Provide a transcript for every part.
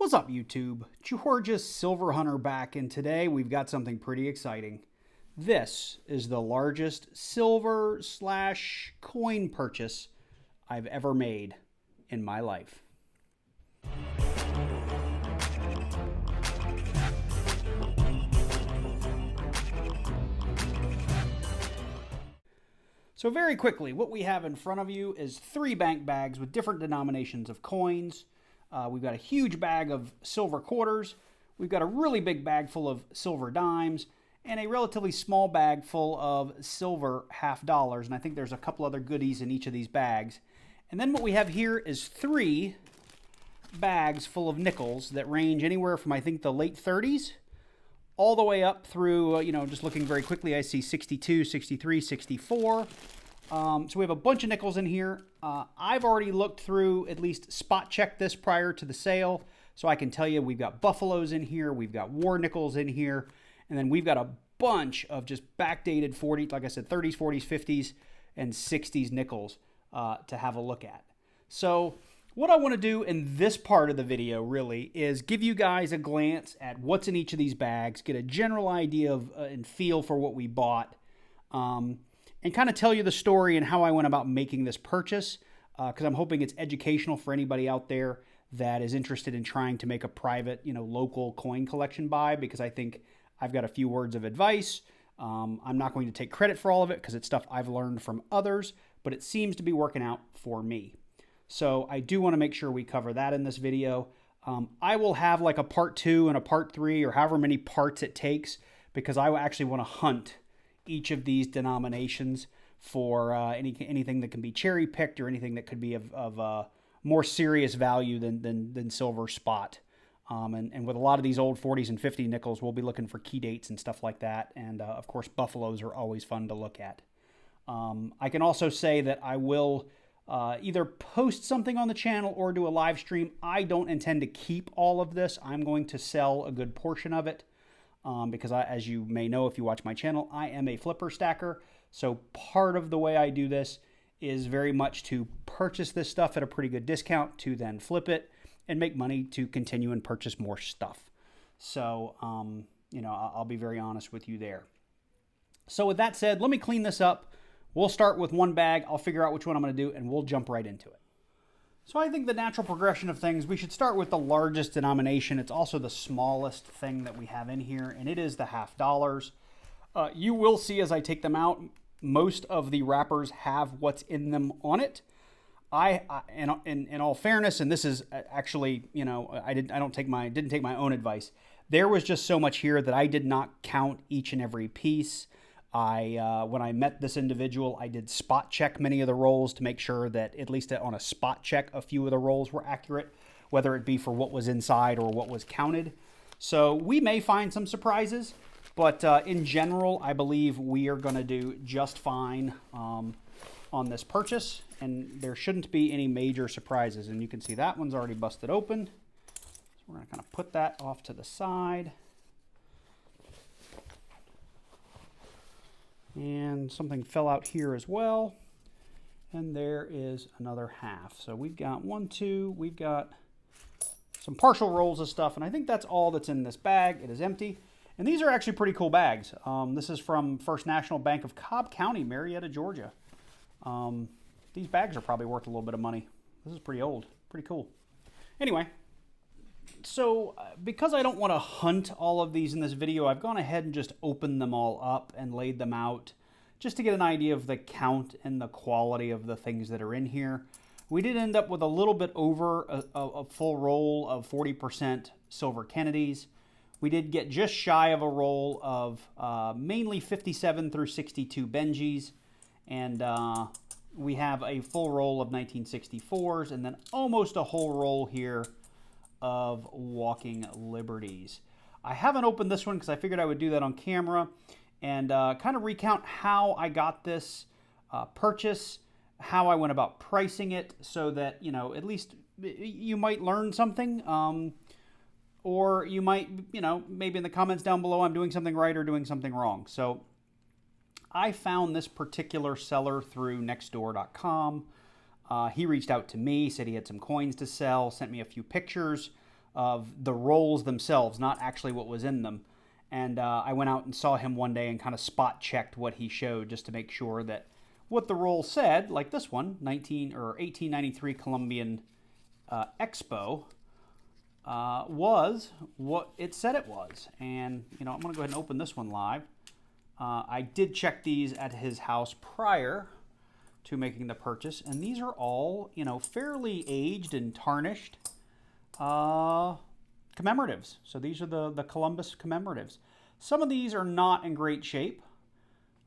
What's up, YouTube? George's Silver Hunter back, and today we've got something pretty exciting. This is the largest silver/coin purchase I've ever made in my life. So very quickly, what we have in front of you is 3 bank bags with different denominations of coins. We've got a huge bag of silver quarters. We've got a really big bag full of silver dimes and a relatively small bag full of silver half dollars. And I think there's a couple other goodies in each of these bags. And then what we have here is 3 bags full of nickels that range anywhere from, I think, the late 30s all the way up through, just looking very quickly, I see 62, 63, 64. So we have a bunch of nickels in here. I've already looked through, at least spot checked this prior to the sale. So I can tell you we've got buffaloes in here. We've got war nickels in here. And then we've got a bunch of just backdated 40, like I said, 30s, 40s, 50s, and 60s nickels to have a look at. So what I want to do in this part of the video really is give you guys a glance at what's in each of these bags, get a general idea of and feel for what we bought, and kind of tell you the story and how I went about making this purchase, because I'm hoping it's educational for anybody out there that is interested in trying to make a private, local coin collection buy, because I think I've got a few words of advice. I'm not going to take credit for all of it because it's stuff I've learned from others, but it seems to be working out for me. So I do want to make sure we cover that in this video. I will have like a part 2 and a part 3 or however many parts it takes, because I actually want to hunt each of these denominations for anything that can be cherry picked or anything that could be of more serious value than silver spot. And with a lot of these old 40s and 50 nickels, we'll be looking for key dates and stuff like that. And of course, buffaloes are always fun to look at. I can also say that I will either post something on the channel or do a live stream. I don't intend to keep all of this. I'm going to sell a good portion of it because as you may know if you watch my channel, I am a flipper stacker. So part of the way I do this is very much to purchase this stuff at a pretty good discount to then flip it and make money to continue and purchase more stuff. So, I'll be very honest with you there. So with that said, let me clean this up. We'll start with one bag. I'll figure out which one I'm going to do, and we'll jump right into it. So I think the natural progression of things, we should start with the largest denomination. It's also the smallest thing that we have in here, and it is the half dollars. You will see as I take them out, most of the wrappers have what's in them on it. In all fairness, and this is actually, I didn't take my own advice. There was just so much here that I did not count each and every piece. When I met this individual, I did spot check many of the rolls to make sure that at least on a spot check, a few of the rolls were accurate, whether it be for what was inside or what was counted. So we may find some surprises, but in general, I believe we are going to do just fine on this purchase, and there shouldn't be any major surprises. And you can see that one's already busted open. So we're going to kind of put that off to the side. And something fell out here as well. And there is another half. So we've got 1, 2, we've got some partial rolls of stuff, and I think that's all that's in this bag. It is empty. And these are actually pretty cool bags. This is from First National Bank of Cobb County, Marietta, Georgia. These bags are probably worth a little bit of money. This is pretty old, pretty cool. Anyway, so because I don't want to hunt all of these in this video, I've gone ahead and just opened them all up and laid them out just to get an idea of the count and the quality of the things that are in here. We did end up with a little bit over a full roll of 40% silver Kennedys. We did get just shy of a roll of mainly 57 through 62 Benjis, and we have a full roll of 1964s, and then almost a whole roll here of Walking Liberties. I haven't opened this one because I figured I would do that on camera and kind of recount how I got this purchase, how I went about pricing it, so that, at least you might learn something, or you might, maybe in the comments down below I'm doing something right or doing something wrong. So I found this particular seller through nextdoor.com. He reached out to me, said he had some coins to sell, sent me a few pictures of the rolls themselves, not actually what was in them. And I went out and saw him one day and kind of spot checked what he showed just to make sure that what the roll said, like this one, 1893 Columbian Expo, was what it said it was. And, you know, I'm going to go ahead and open this one live. I did check these at his house prior to making the purchase, and these are all, you know, fairly aged and tarnished commemoratives. So these are the Columbus commemoratives. Some of these are not in great shape,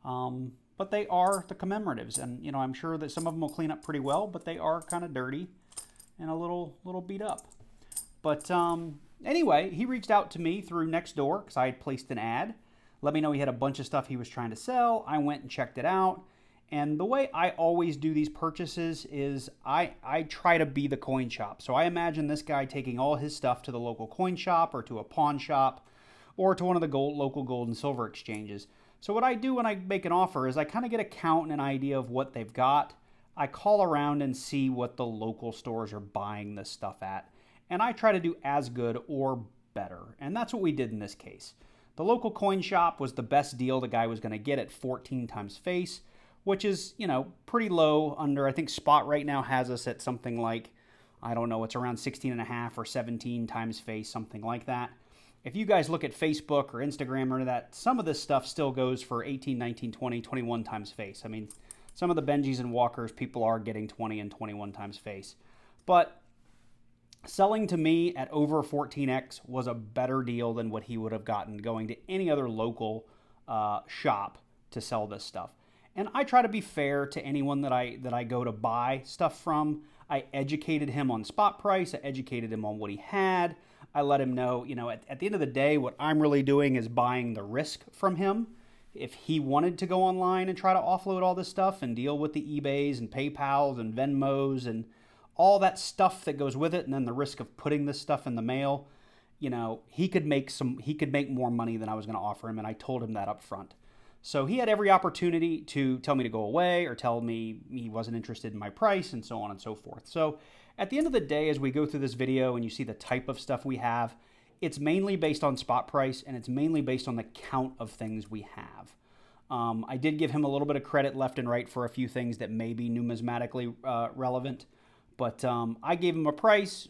but they are the commemoratives. And, you know, I'm sure that some of them will clean up pretty well, but they are kind of dirty and a little beat up. But anyway, he reached out to me through Nextdoor because I had placed an ad. Let me know he had a bunch of stuff he was trying to sell. I went and checked it out. And the way I always do these purchases is I try to be the coin shop. So I imagine this guy taking all his stuff to the local coin shop or to a pawn shop or to one of the local gold and silver exchanges. So what I do when I make an offer is I kind of get a count and an idea of what they've got. I call around and see what the local stores are buying this stuff at. And I try to do as good or better. And that's what we did in this case. The local coin shop was the best deal the guy was going to get at 14 times face, which is, you know, pretty low under, I think Spot right now has us at something like, I don't know, it's around 16.5 or 17 times face, something like that. If you guys look at Facebook or Instagram or that, some of this stuff still goes for 18, 19, 20, 21 times face. I mean, some of the Benjis and Walkers, people are getting 20 and 21 times face. But selling to me at over 14x was a better deal than what he would have gotten going to any other local shop to sell this stuff. And I try to be fair to anyone that I go to buy stuff from. I educated him on spot price. I educated him on what he had. I let him know, you know, at the end of the day, what I'm really doing is buying the risk from him. If he wanted to go online and try to offload all this stuff and deal with the eBays and PayPals and Venmos and all that stuff that goes with it, and then the risk of putting this stuff in the mail, you know, he could make more money than I was going to offer him, and I told him that up front. So he had every opportunity to tell me to go away or tell me he wasn't interested in my price and so on and so forth. So at the end of the day, as we go through this video and you see the type of stuff we have, it's mainly based on spot price and it's mainly based on the count of things we have. I did give him a little bit of credit left and right for a few things that may be numismatically relevant, but I gave him a price.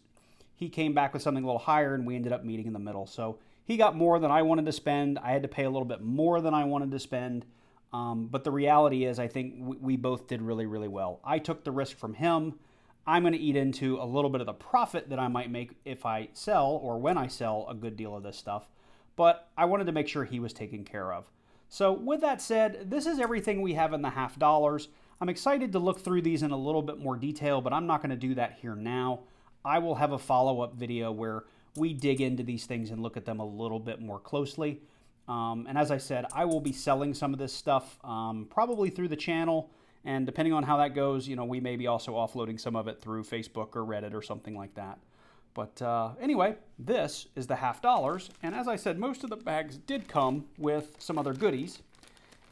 He came back with something a little higher and we ended up meeting in the middle. So he got more than I wanted to spend. I had to pay a little bit more than I wanted to spend. But the reality is I think we both did really, really well. I took the risk from him. I'm going to eat into a little bit of the profit that I might make if I sell or when I sell a good deal of this stuff. But I wanted to make sure he was taken care of. So with that said, this is everything we have in the half dollars. I'm excited to look through these in a little bit more detail, but I'm not going to do that here now. I will have a follow-up video where we dig into these things and look at them a little bit more closely. And as I said, I will be selling some of this stuff probably through the channel. And depending on how that goes, you know, we may be also offloading some of it through Facebook or Reddit or something like that. But anyway, this is the half dollars. And as I said, most of the bags did come with some other goodies.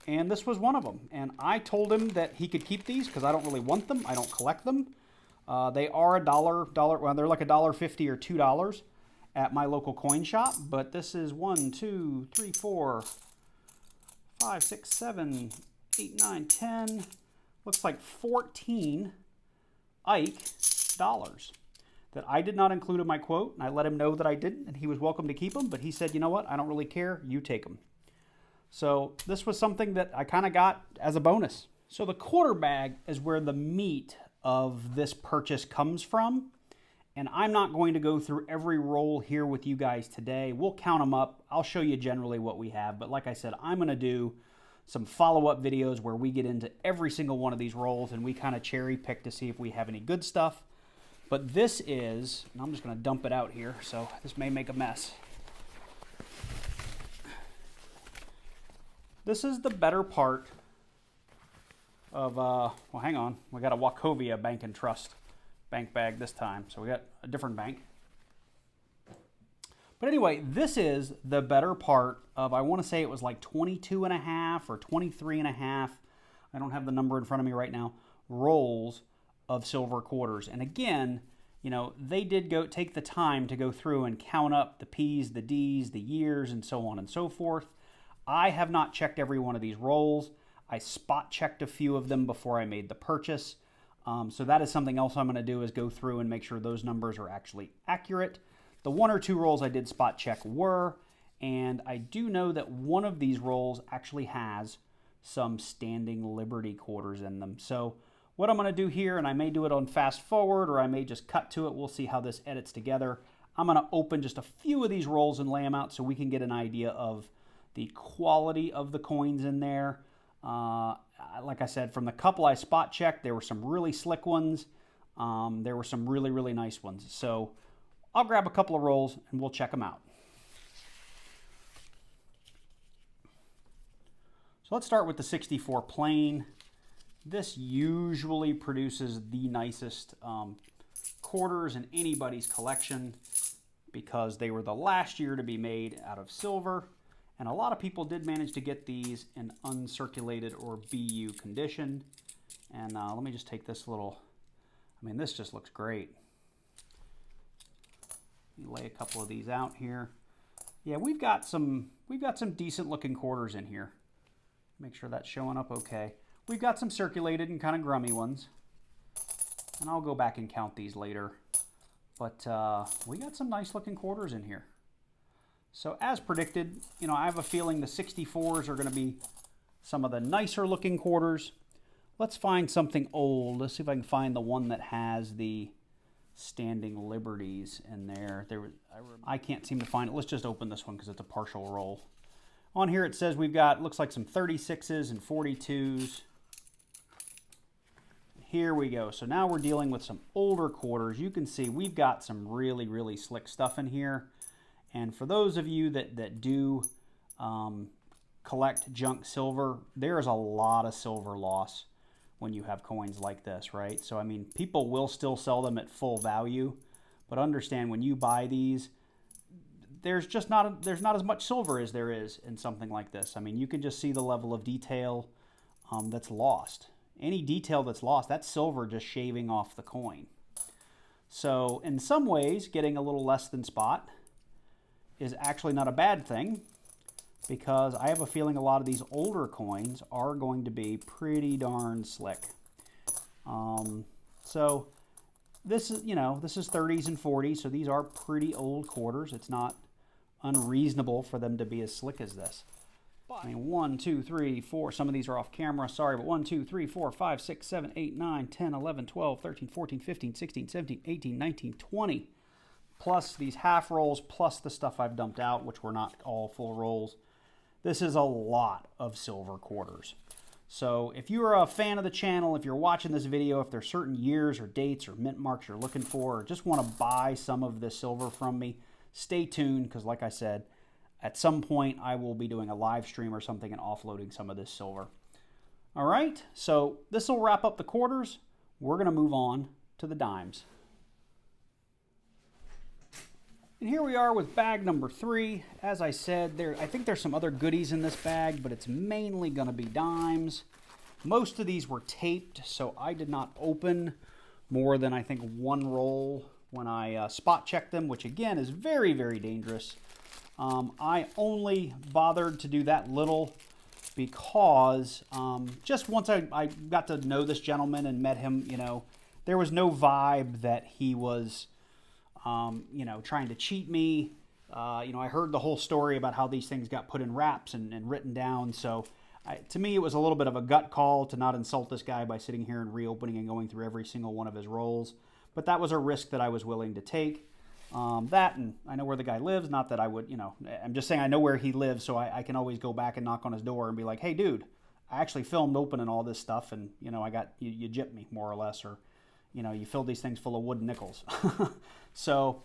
And this was one of them. And I told him that he could keep these because I don't really want them. I don't collect them. They are well, they're like $1.50 or $2 at my local coin shop. But this is 1, 2, 3, 4, 5, 6, 7, 8, 9, 10. Looks like 14 Ike dollars that I did not include in my quote. And I let him know that I didn't, and he was welcome to keep them. But he said, you know what? I don't really care. You take them. So this was something that I kind of got as a bonus. So the quarter bag is where the meat of this purchase comes from. And I'm not going to go through every roll here with you guys today. We'll count them up. I'll show you generally what we have. But like I said, I'm going to do some follow-up videos where we get into every single one of these rolls and we kind of cherry pick to see if we have any good stuff. But this is, and I'm just going to dump it out here, so this may make a mess. This is the better part of, well, hang on. We got a Wachovia Bank and Trust bank bag this time. So we got a different bank. But anyway, this is the better part of, I want to say it was like 22 and a half or 23 and a half. I don't have the number in front of me right now. Rolls of silver quarters. And again, you know, they did take the time to go through and count up the P's, the D's, the years, and so on and so forth. I have not checked every one of these rolls. I spot checked a few of them before I made the purchase. So that is something else I'm going to do, is go through and make sure those numbers are actually accurate. The 1 or 2 rolls I did spot check were, and I do know that one of these rolls actually has some standing Liberty quarters in them. So what I'm going to do here, and I may do it on fast forward or I may just cut to it, we'll see how this edits together. I'm going to open just a few of these rolls and lay them out so we can get an idea of the quality of the coins in there. Like I said, from the couple I spot checked, there were some really slick ones. There were some really, really nice ones. So I'll grab a couple of rolls and we'll check them out. So let's start with the 64 plain. This usually produces the nicest quarters in anybody's collection because they were the last year to be made out of silver. And a lot of people did manage to get these in uncirculated or BU condition. And let me just take this little, I mean, this just looks great. Let me lay a couple of these out here. Yeah, we've got some decent looking quarters in here. Make sure that's showing up okay. We've got some circulated and kind of grummy ones. And I'll go back and count these later. But we got some nice looking quarters in here. So as predicted, you know, I have a feeling the 64s are going to be some of the nicer looking quarters. Let's find something old. Let's see if I can find the one that has the standing Liberties in there. I can't seem to find it. Let's just open this one because it's a partial roll. On here it says we've got, looks like some 36s and 42s. Here we go. So now we're dealing with some older quarters. You can see we've got some really, really slick stuff in here. And for those of you that do collect junk silver, there is a lot of silver loss when you have coins like this, right? So, I mean, people will still sell them at full value, but understand when you buy these, there's not as much silver as there is in something like this. I mean, you can just see the level of detail that's lost. Any detail that's lost, that's silver just shaving off the coin. So, in some ways, getting a little less than spot is actually not a bad thing, because I have a feeling a lot of these older coins are going to be pretty darn slick. So this is, you know, this is 30s and 40s, so these are pretty old quarters. It's not unreasonable for them to be as slick as this. I mean, 1, 2, 3, 4, some of these are off camera, sorry, but 1, 2, 3, 4, 5, 6, 7, 8, 9, 10, 11, 12, 13, 14, 15, 16, 17, 18, 19, 20. Plus these half rolls, plus the stuff I've dumped out, which were not all full rolls. This is a lot of silver quarters. So if you're a fan of the channel, if you're watching this video, if there's certain years or dates or mint marks you're looking for, or just want to buy some of this silver from me, stay tuned, because like I said, at some point I will be doing a live stream or something and offloading some of this silver. All right, so this will wrap up the quarters. We're going to move on to the dimes. And here we are with bag number 3. As I said, I think there's some other goodies in this bag, but it's mainly going to be dimes. Most of these were taped, so I did not open more than I think 1 roll when I spot checked them, which again is very, very dangerous. I only bothered to do that little because just once I got to know this gentleman and met him, you know, there was no vibe that he was you know, trying to cheat me. You know, I heard the whole story about how these things got put in wraps and written down. So to me, it was a little bit of a gut call to not insult this guy by sitting here and reopening and going through every single one of his rolls. But that was a risk that I was willing to take. That, and I know where the guy lives. Not that I would, you know, I'm just saying I know where he lives, so I can always go back and knock on his door and be like, hey, dude, I actually filmed opening all this stuff, and, you know, you gypped me, more or less, or, you know, you filled these things full of wooden nickels. So,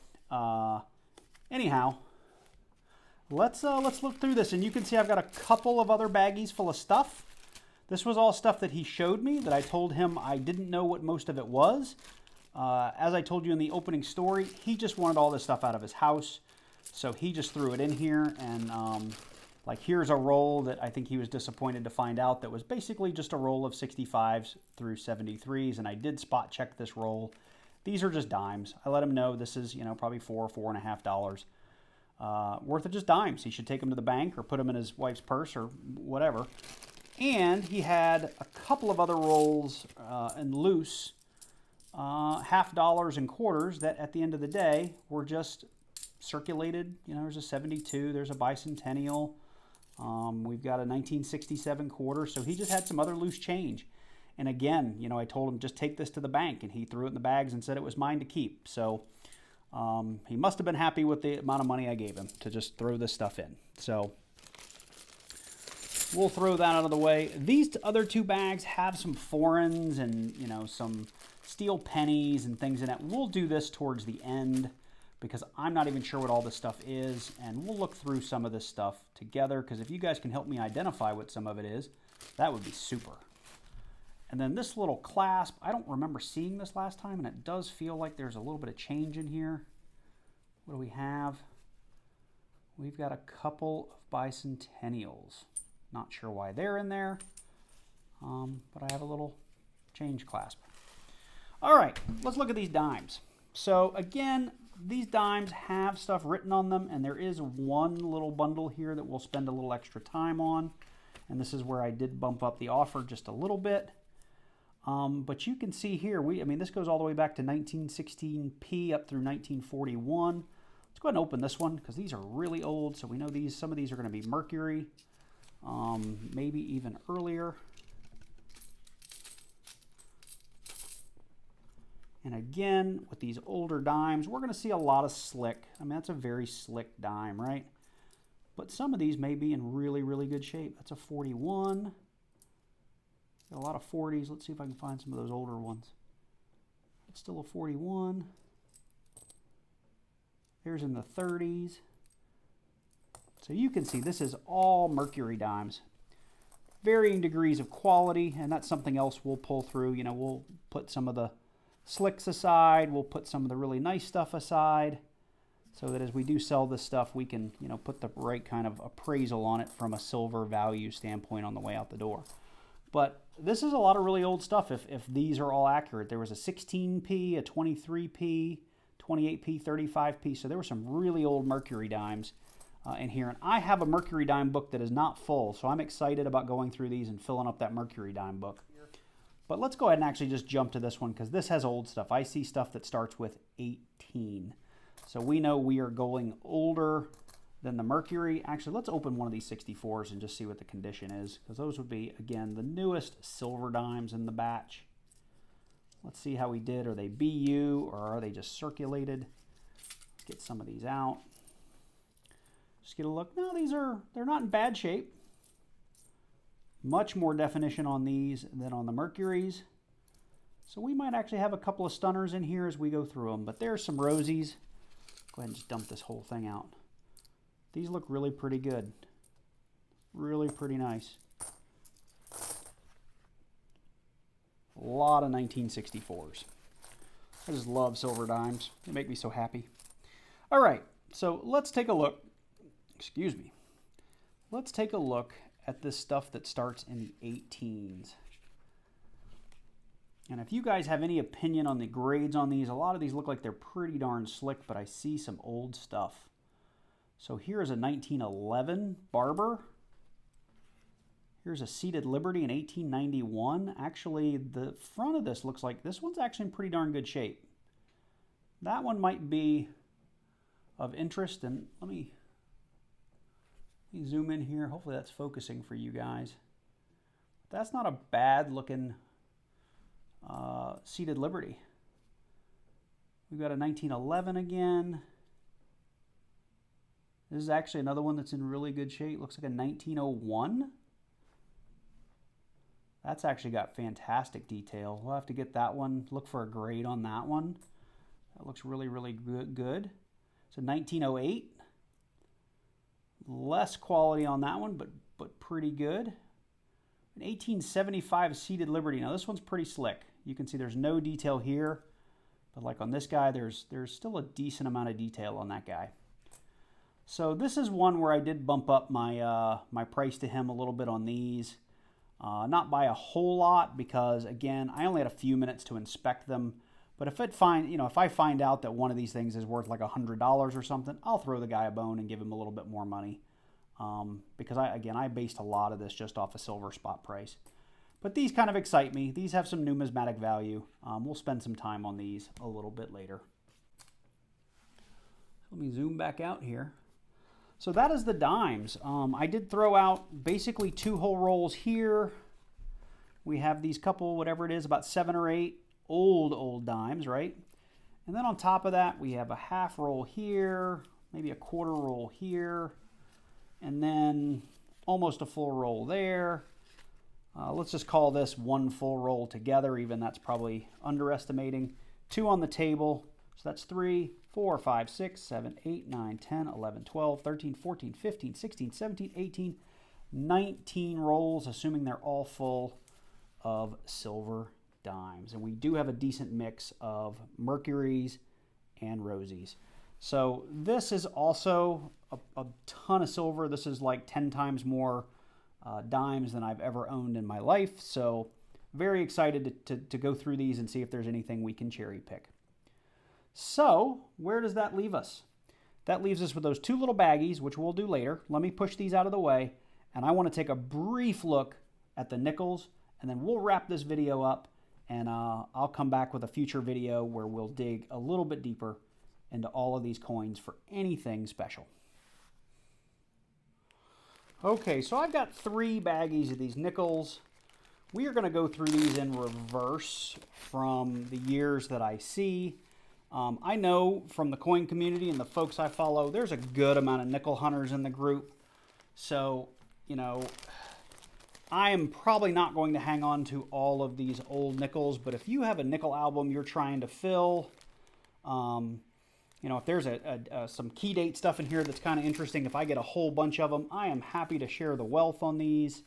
anyhow, let's look through this, and you can see I've got a couple of other baggies full of stuff. This was all stuff that he showed me that I told him I didn't know what most of it was. As I told you in the opening story, he just wanted all this stuff out of his house, so he just threw it in here, and like here's a roll that I think he was disappointed to find out that was basically just a roll of 65s through 73s, and I did spot check this roll. These are just dimes. I let him know this is, probably $4.50 worth of just dimes. He should take them to the bank or put them in his wife's purse or whatever. And he had a couple of other rolls in loose half dollars and quarters that at the end of the day were just circulated. There's a 72, there's a bicentennial. We've got a 1967 quarter. So he just had some other loose change. And again, I told him, just take this to the bank. And he threw it in the bags and said it was mine to keep. So he must have been happy with the amount of money I gave him to just throw this stuff in. So we'll throw that out of the way. These other two bags have some foreigns and, some steel pennies and things in it. We'll do this towards the end because I'm not even sure what all this stuff is. And we'll look through some of this stuff together because if you guys can help me identify what some of it is, that would be super. And then this little clasp, I don't remember seeing this last time, and it does feel like there's a little bit of change in here. What do we have? We've got a couple of bicentennials. Not sure why they're in there, but I have a little change clasp. All right, let's look at these dimes. So again, these dimes have stuff written on them, and there is one little bundle here that we'll spend a little extra time on. And this is where I did bump up the offer just a little bit. But you can see here, this goes all the way back to 1916p up through 1941. Let's go ahead and open this one because these are really old. So we know some of these are going to be Mercury, maybe even earlier. And again, with these older dimes, we're going to see a lot of slick. That's a very slick dime, right? But some of these may be in really, really good shape. That's a 41. Got a lot of 40s. Let's see if I can find some of those older ones. It's still a 41. There's in the 30s. So you can see this is all Mercury dimes. Varying degrees of quality, and that's something else we'll pull through. We'll put some of the slicks aside. We'll put some of the really nice stuff aside so that as we do sell this stuff, we can, put the right kind of appraisal on it from a silver value standpoint on the way out the door. But this is a lot of really old stuff if these are all accurate. There was a 16p, a 23p, 28p, 35p. So there were some really old Mercury dimes in here. And I have a Mercury dime book that is not full. So I'm excited about going through these and filling up that Mercury dime book. But let's go ahead and actually just jump to this one because this has old stuff. I see stuff that starts with 18. So we know we are going older than the Mercury. Actually, let's open one of these 64s and just see what the condition is, because those would be, again, the newest silver dimes in the batch. Let's see how we did. Are they BU or are they just circulated? Let's get some of these out. Just get a look. No, they're not in bad shape. Much more definition on these than on the Mercuries. So we might actually have a couple of stunners in here as we go through them, but there's some rosies. Go ahead and just dump this whole thing out. These look really pretty good. Really pretty nice. A lot of 1964s. I just love silver dimes. They make me so happy. All right, so let's take a look. Excuse me. Let's take a look at this stuff that starts in the 18s. And if you guys have any opinion on the grades on these, a lot of these look like they're pretty darn slick, but I see some old stuff. So here's a 1911 Barber. Here's a Seated Liberty in 1891. Actually, the front of this looks like this one's actually in pretty darn good shape. That one might be of interest, and let me zoom in here. Hopefully that's focusing for you guys. That's not a bad looking Seated Liberty. We've got a 1911 again. This is actually another one that's in really good shape. Looks like a 1901. That's actually got fantastic detail. We'll have to get that one, look for a grade on that one. That looks really, really good. It's a 1908. Less quality on that one, but pretty good. An 1875 Seated Liberty. Now this one's pretty slick. You can see there's no detail here, but like on this guy, there's still a decent amount of detail on that guy. So this is one where I did bump up my my price to him a little bit on these. Not by a whole lot because, again, I only had a few minutes to inspect them. But if I find out that one of these things is worth like $100 or something, I'll throw the guy a bone and give him a little bit more money. Because I based a lot of this just off a silver spot price. But these kind of excite me. These have some numismatic value. We'll spend some time on these a little bit later. Let me zoom back out here. So that is the dimes. I did throw out basically 2 whole rolls here. We have these couple, whatever it is, about 7 or 8 old dimes, right? And then on top of that, we have a half roll here, maybe a quarter roll here, and then almost a full roll there. Let's just call this 1 full roll together, even that's probably underestimating. 2 on the table, so that's 3, 4, 5, 6, 7, 8, 9, 10, 11, 12, 13, 14, 15, 16, 17, 18, 19 rolls, assuming they're all full of silver dimes. And we do have a decent mix of mercuries and rosies. So this is also a ton of silver. This is like 10 times more dimes than I've ever owned in my life. So very excited to go through these and see if there's anything we can cherry pick. So where does that leave us? That leaves us with those 2 little baggies, which we'll do later. Let me push these out of the way. And I want to take a brief look at the nickels, and then we'll wrap this video up, and I'll come back with a future video where we'll dig a little bit deeper into all of these coins for anything special. Okay, so I've got 3 baggies of these nickels. We are going to go through these in reverse from the years that I see. I know from the coin community and the folks I follow, there's a good amount of nickel hunters in the group. So, I am probably not going to hang on to all of these old nickels, but if you have a nickel album you're trying to fill, if there's some key date stuff in here that's kind of interesting, if I get a whole bunch of them, I am happy to share the wealth on these.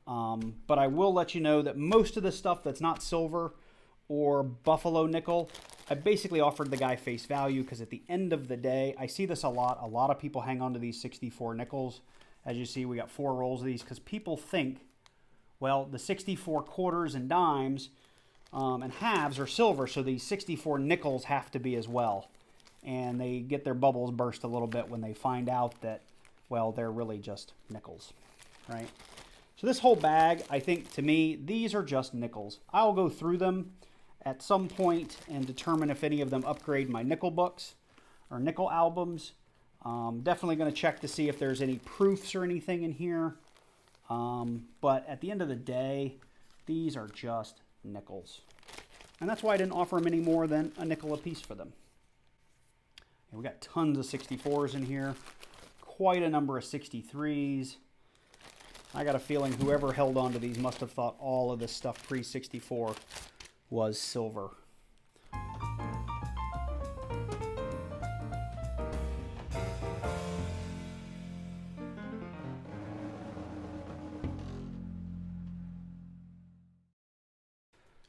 But I will let you know that most of the stuff that's not silver or buffalo nickel, I basically offered the guy face value, because at the end of the day, I see this a lot. A lot of people hang on to these 64 nickels. As you see, we got 4 rolls of these because people think, well, the 64 quarters and dimes and halves are silver, so these 64 nickels have to be as well. And they get their bubbles burst a little bit when they find out that, well, they're really just nickels, right? So this whole bag, I think, to me, these are just nickels. I'll go through them at some point and determine if any of them upgrade my nickel books or nickel albums. Definitely going to check to see if there's any proofs or anything in here. But at the end of the day, these are just nickels. And that's why I didn't offer them any more than a nickel a piece for them. And we got tons of 64s in here. Quite a number of 63s. I got a feeling whoever held on to these must have thought all of this stuff pre-64 was silver.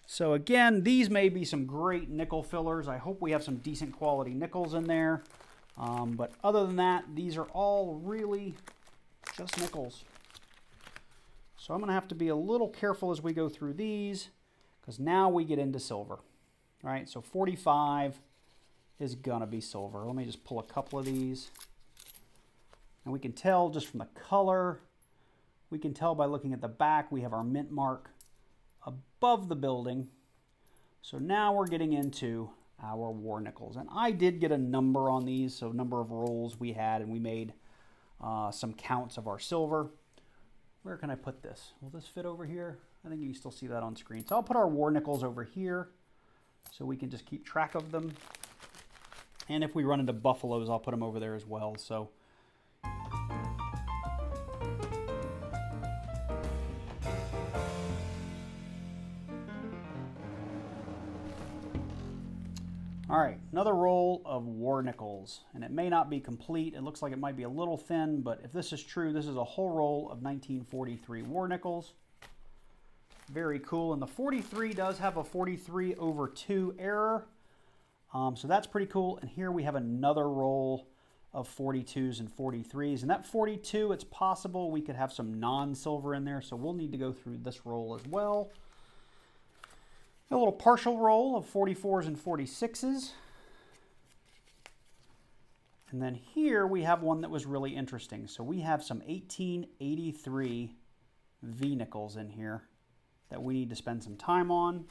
So again, these may be some great nickel fillers. I hope we have some decent quality nickels in there. But other than that, these are all really just nickels. So I'm going to have to be a little careful as we go through these, because now we get into silver. All right, so 45 is going to be silver. Let me just pull a couple of these. And we can tell just from the color, we can tell by looking at the back, we have our mint mark above the building. So now we're getting into our war nickels. And I did get a number on these, so number of rolls we had, and we made some counts of our silver. Where can I put this? Will this fit over here? I think you can still see that on screen. So I'll put our war nickels over here so we can just keep track of them. And if we run into buffaloes, I'll put them over there as well. So all right, another roll of war nickels, and it may not be complete. It looks like it might be a little thin, but if this is true, this is a whole roll of 1943 war nickels. Very cool, and the 43 does have a 43/2 error, so that's pretty cool. And here we have another roll of 42s and 43s, and that 42, it's possible we could have some non-silver in there, so we'll need to go through this roll as well. A little partial roll of 44s and 46s. And then here we have one that was really interesting. So we have some 1883 V-nickels in here that we need to spend some time on.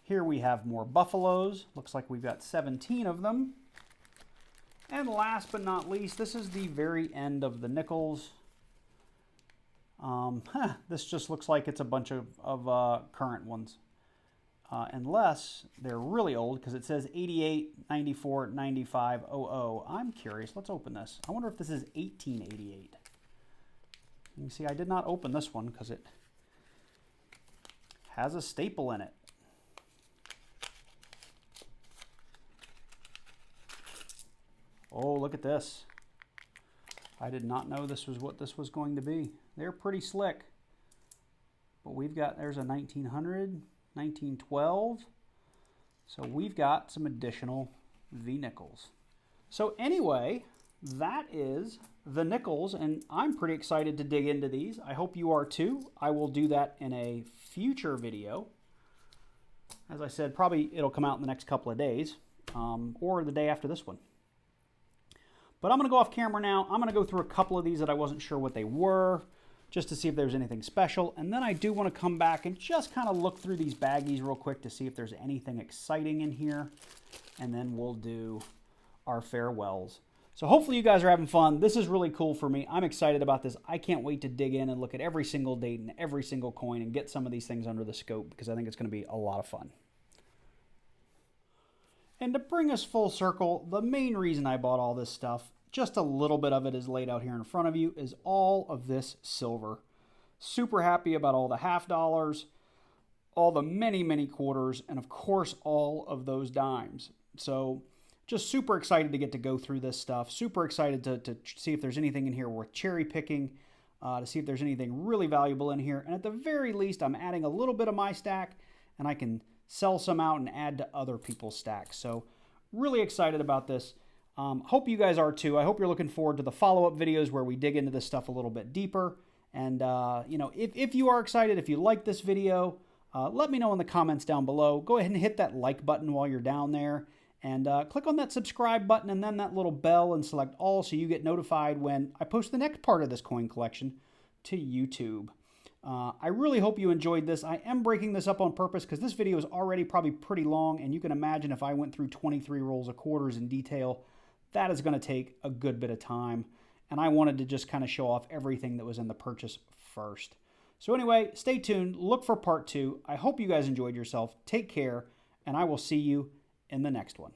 Here we have more buffaloes. Looks like we've got 17 of them. And last but not least, this is the very end of the nickels. This just looks like it's a bunch of current ones. Unless they're really old, because it says 88, 94, 95, 00. I'm curious. Let's open this. I wonder if this is 1888. You can see I did not open this one because it has a staple in it. Oh, look at this. I did not know this was what this was going to be. They're pretty slick. But we've got, there's a 1900, 1912. So we've got some additional V-nickels. So anyway, that is the nickels, and I'm pretty excited to dig into these. I hope you are too. I will do that in a future video. As I said, probably it'll come out in the next couple of days, or the day after this one. But I'm going to go off camera now. I'm going to go through a couple of these that I wasn't sure what they were, just to see if there's anything special. And then I do want to come back and just kind of look through these baggies real quick to see if there's anything exciting in here. And then we'll do our farewells. So hopefully you guys are having fun. This is really cool for me. I'm excited about this. I can't wait to dig in and look at every single date and every single coin and get some of these things under the scope, because I think it's going to be a lot of fun. And to bring us full circle, the main reason I bought all this stuff, just a little bit of it is laid out here in front of you, is all of this silver. Super happy about all the half dollars, all the many, many quarters, and of course all of those dimes. So just super excited to get to go through this stuff. Super excited to see if there's anything in here worth cherry picking, to see if there's anything really valuable in here. And at the very least, I'm adding a little bit of my stack, and I can sell some out and add to other people's stacks. So really excited about this. Hope you guys are too. I hope you're looking forward to the follow-up videos where we dig into this stuff a little bit deeper. And, you know, if you are excited, if you like this video, let me know in the comments down below. Go ahead and hit that like button while you're down there. And click on that subscribe button and then that little bell and select all so you get notified when I post the next part of this coin collection to YouTube. I really hope you enjoyed this. I am breaking this up on purpose because this video is already probably pretty long, and you can imagine if I went through 23 rolls of quarters in detail, that is going to take a good bit of time. And I wanted to just kind of show off everything that was in the purchase first. So anyway, stay tuned. Look for part 2. I hope you guys enjoyed yourself. Take care, and I will see you in the next one.